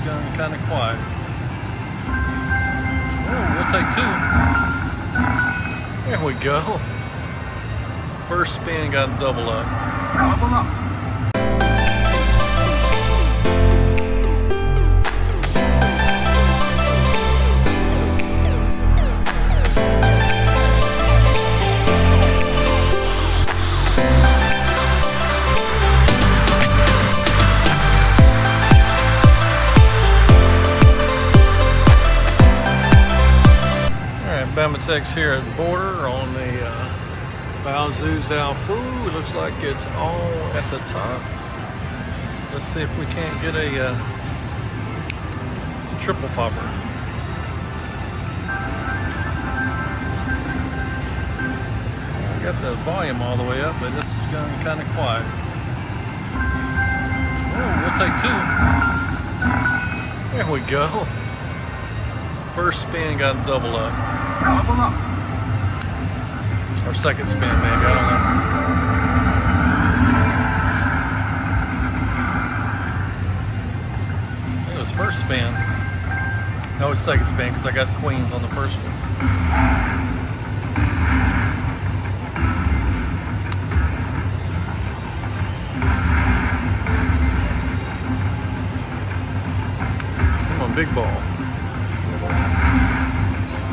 gone kind of quiet. Oh, we'll take two. There we go. First spin got a double up. Double up. BamaTex here at the border on the Zhao food. Looks like it's all at the top. Let's see if we can't get a triple popper. I got the volume all the way up, but this is going kind of quiet. Oh, we'll take two. There we go. First spin got a double up. Double up. Or second spin, maybe, I don't know. It was first spin. That was second spin because I got queens on the first one. Come on, big ball.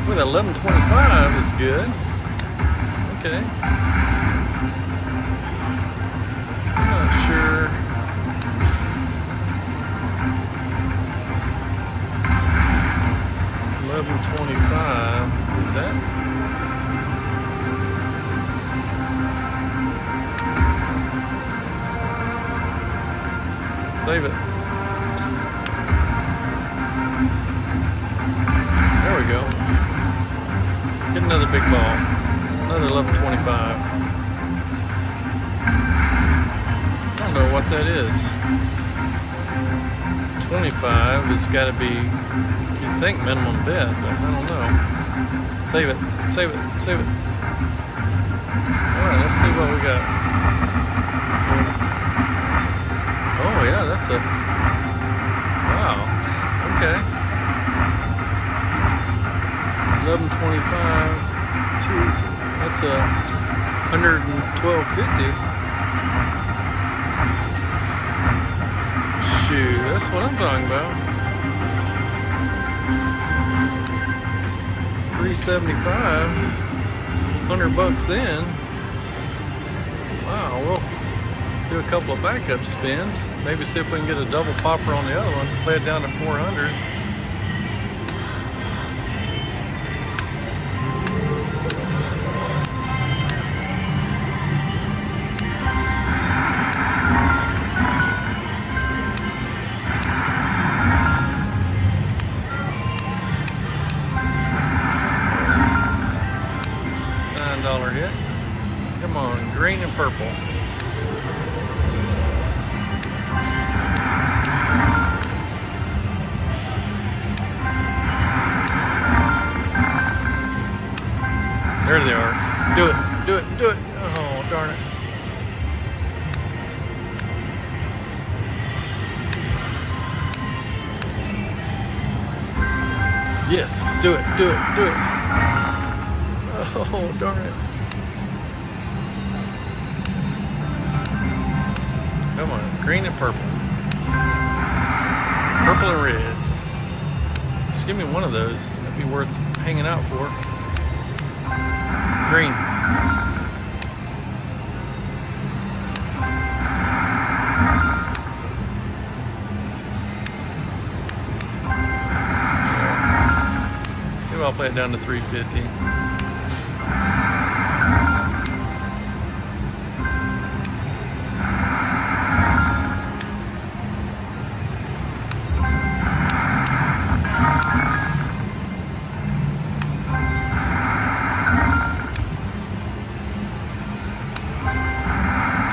With 11.25 is good. Okay. I'm not sure. $11.25 is that? Save it. There we go. Get another big ball. Another 11.25. I don't know what that is. 25 has got to be, you'd think, minimum bet, but I don't know. Save it. Save it. Save it. Alright, let's see what we got. Oh yeah, that's a, wow. Okay. 11.25. That's a 112.50. Shoot, that's what I'm talking about. 375. $100 in. Wow, we'll do a couple of backup spins. Maybe see if we can get a double popper on the other one. Play it down to 400. $9 hit. Come on, green and purple. There they are. Do it, do it, do it. Oh, darn it. Yes, do it, do it, do it. Oh, darn it. Come on, green and purple. Purple and red. Just give me one of those. That'd be worth hanging out for. Green. Maybe I'll play it down to 350.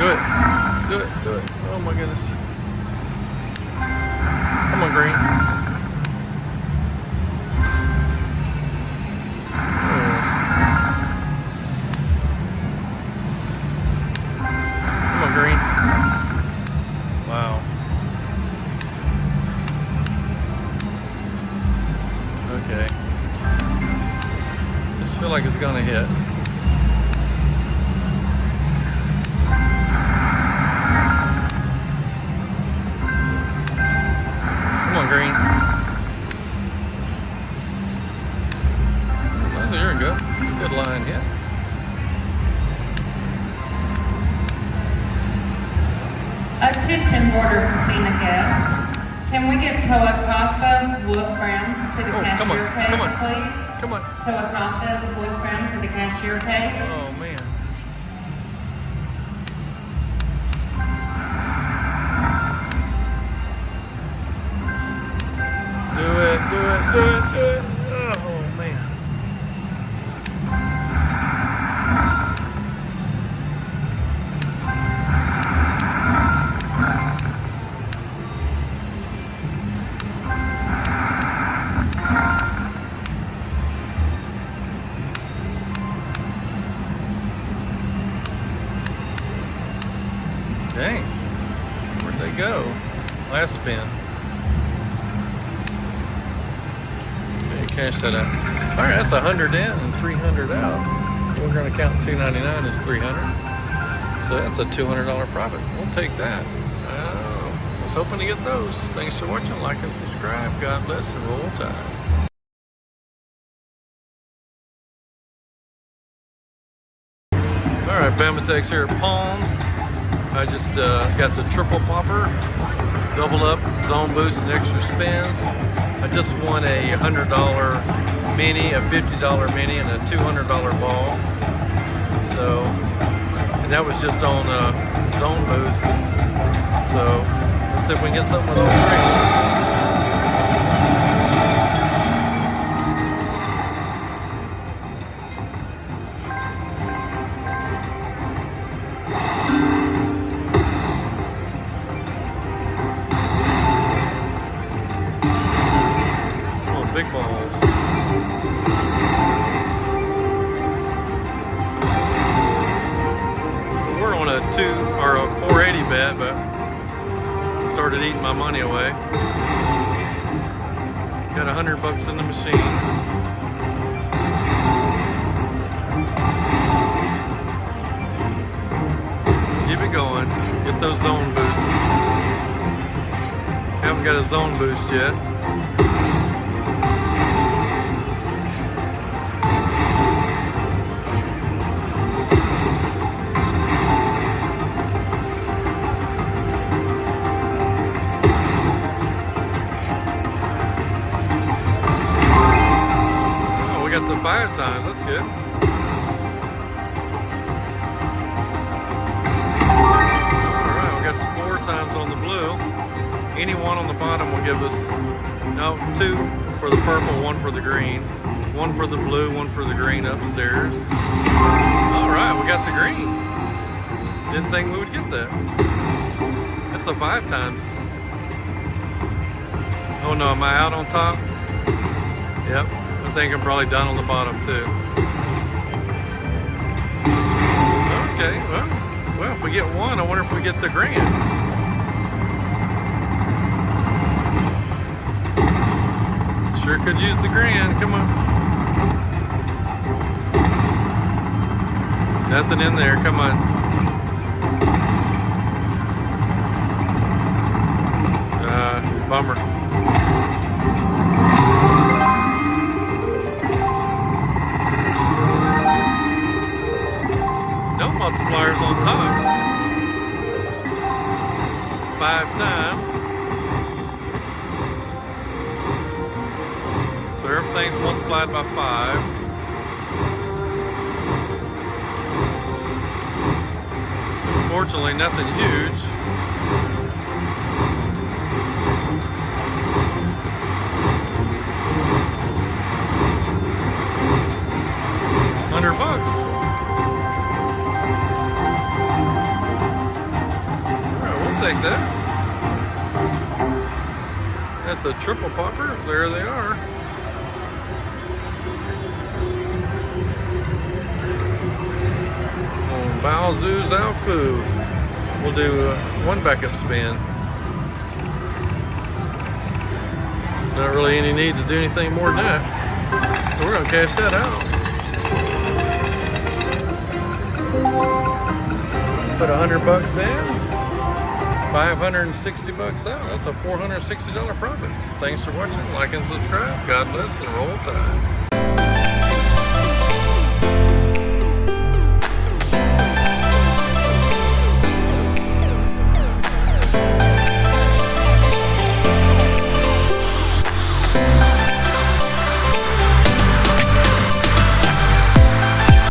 Do it. Do it. Do it. Oh my goodness. Come on, green. Come on, green. Wow. feel like it's gonna hit. Come on, green. Oh, there we go. Good line hit. Attention border casino guests. Can we get Toa Casa Wolfram to the cashier cage, please? Come on. Toa Casa Wolfram to the cashier cage. Oh, man. Do it, do it, do it, do it. Oh, man. Dang. Where'd they go? Last spin. Cash that out. All right, that's 100 in and 300 out. We're going to count 299 as 300. So that's a $200 profit. We'll take that. I was hoping to get those. Thanks for watching. Like and subscribe. God bless and roll tide. All right, BamaTex here at Palms. I just got the triple popper, double up, zone boost, and extra spins. I just won a $100 mini, a $50 mini, and a $200 ball. So, and that was just on zone boost. So, let's see if we can get something with all three. Big balls. We're on a 480 bet, but started eating my money away. Got $100 in the machine. Keep it going. Get those zone boosts. Haven't got a zone boost yet. We got the 5 times, that's good. Alright, we got the 4 times on the blue. Any one on the bottom will give us, no, 2 for the purple, 1 for the green. 1 for the blue, 1 for the green upstairs. Alright, we got the green. Didn't think we would get that. That's a 5 times. Oh no, am I out on top? Yep. I think I'm probably done on the bottom too. Okay, well, if we get 1, I wonder if we get the grand. Sure could use the grand, come on. Nothing in there, come on. Bummer. No multipliers on top. 5 times. So everything's multiplied by 5. Unfortunately, nothing huge. $100. Take that. That's a triple popper. There they are. On Bao Zhu Zhao Fu. We'll do 1 backup spin. Not really any need to do anything more than that. So we're going to cash that out. Put $100 in, 560 bucks out. That's a $460 profit. Thanks for watching. Like and subscribe. God bless and roll tide.